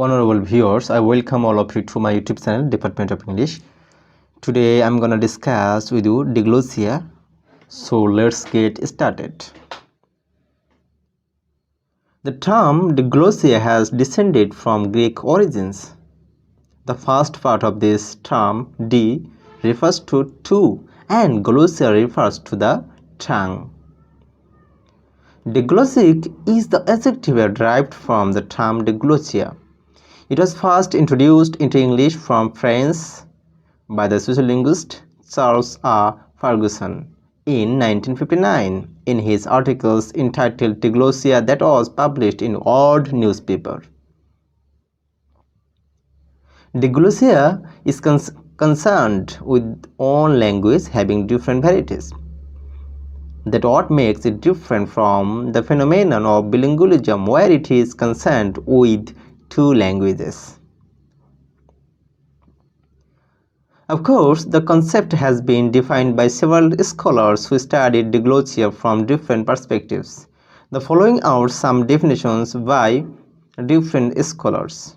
Honorable viewers, I welcome all of you to my YouTube channel, Department of English. Today I'm gonna discuss with you Diglossia. So let's get started. The term Diglossia has descended from Greek origins. The first part of this term, D, refers to two and glossia refers to the tongue. Diglossic is the adjective derived from the term diglossia. It was first introduced into English from French by the sociolinguist Charles R. Ferguson in 1959 in his articles entitled Diglossia that was published in World newspaper. Diglossia is concerned with one language having different varieties. That what makes it different from the phenomenon of bilingualism where it is concerned with two languages. Of course, the concept has been defined by several scholars who studied diglossia from different perspectives. The following are some definitions by different scholars.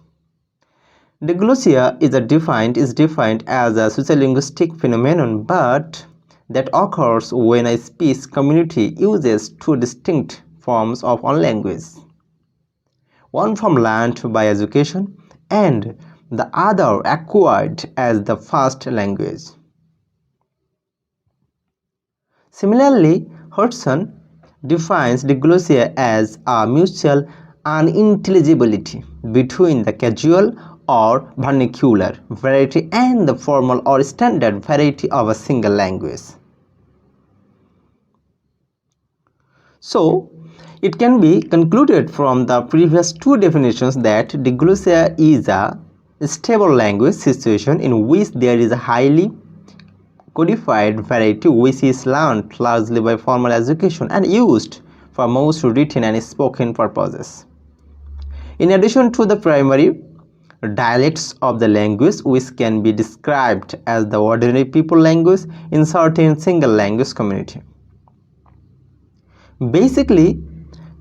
Diglossia is defined as a sociolinguistic phenomenon, but that occurs when a speech community uses two distinct forms of one language, one form learned by education and the other acquired as the first language. Similarly, Hudson defines diglossia as a mutual unintelligibility between the casual or vernacular variety and the formal or standard variety of a single language. So, it can be concluded from the previous two definitions that diglossia is a stable language situation in which there is a highly codified variety which is learned largely by formal education and used for most written and spoken purposes. In addition to the primary dialects of the language which can be described as the ordinary people language in certain single language community. Basically,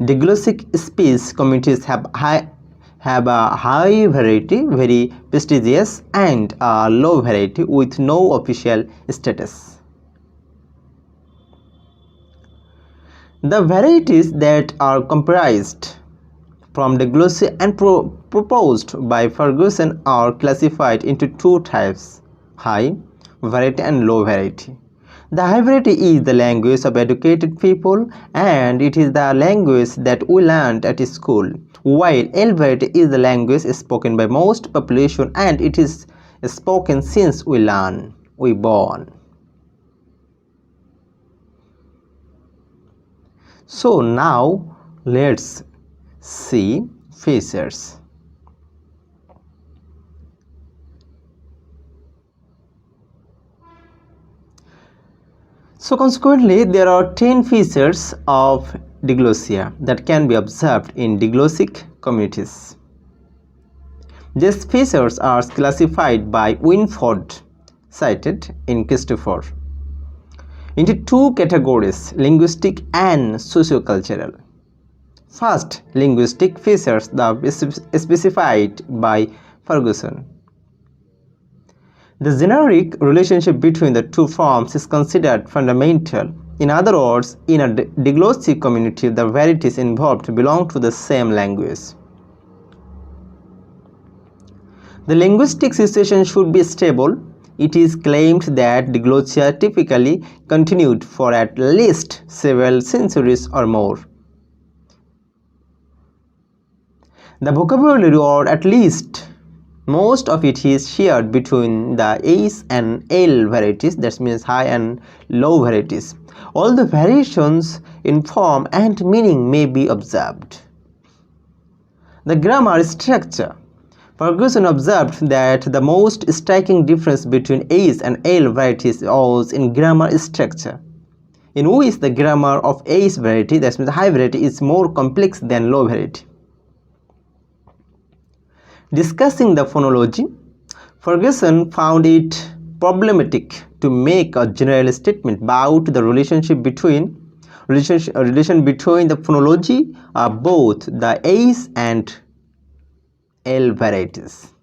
diglossic speech communities have a high variety, very prestigious, and a low variety with no official status. The varieties that are comprised from diglossia and proposed by Ferguson are classified into two types, high variety and low variety. The high variety is the language of educated people and it is the language that we learned at school, while L variety is the language spoken by most population and it is spoken since we born. So now let's see features. So consequently, there are 10 features of diglossia that can be observed in diglossic communities. These features are classified by Winford, cited in Christopher, into two categories, linguistic and sociocultural. First, linguistic features specified by Ferguson. The generic relationship between the two forms is considered fundamental. In other words, in a diglossic community, the varieties involved belong to the same language. The linguistic situation should be stable. It is claimed that diglossia typically continued for at least several centuries or more. The vocabulary, or at least most of it, is shared between the H and L varieties, that means high and low varieties. All the variations in form and meaning may be observed. The grammar structure. Ferguson observed that the most striking difference between H and L varieties was in grammar structure, in which the grammar of H variety, that means high variety, is more complex than low variety. Discussing the phonology, Ferguson found it problematic to make a general statement about the relation between the phonology of both the H and L varieties,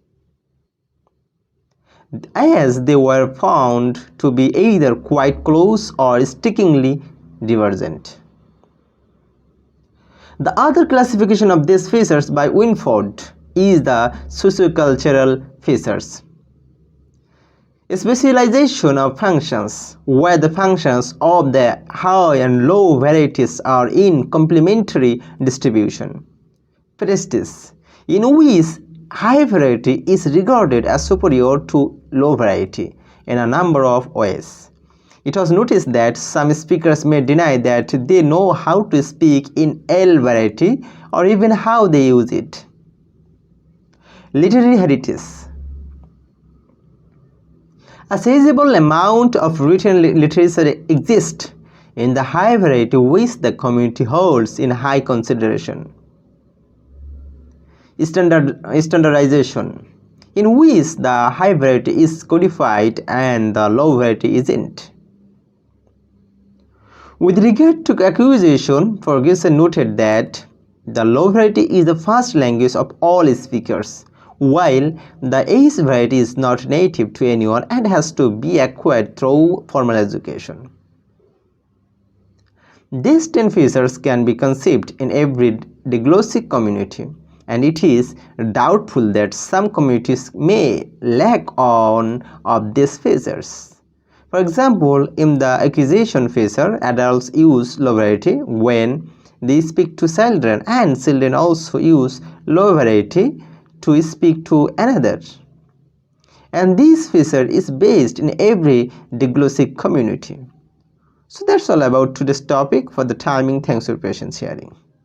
as they were found to be either quite close or strikingly divergent. The other classification of these features by Winford is the sociocultural features. A specialization of functions, where the functions of the high and low varieties are in complementary distribution. Prestige, in which high variety is regarded as superior to low variety in a number of ways. It was noticed that some speakers may deny that they know how to speak in L variety or even how they use it. Literary heritage. A sizable amount of written literature exists in the high variety which the community holds in high consideration. Standardization, in which the high variety is codified and the low variety isn't. With regard to acquisition, Ferguson noted that the low variety is the first language of all speakers, while the H variety is not native to anyone and has to be acquired through formal education. These 10 features can be conceived in every diglossic community, and it is doubtful that some communities may lack one of these features. For example, in the acquisition feature, adults use low variety when they speak to children, and children also use low variety to speak to another. And this feature is based in every diglossic community. So that's all about today's topic. For the timing, thanks for your patience hearing.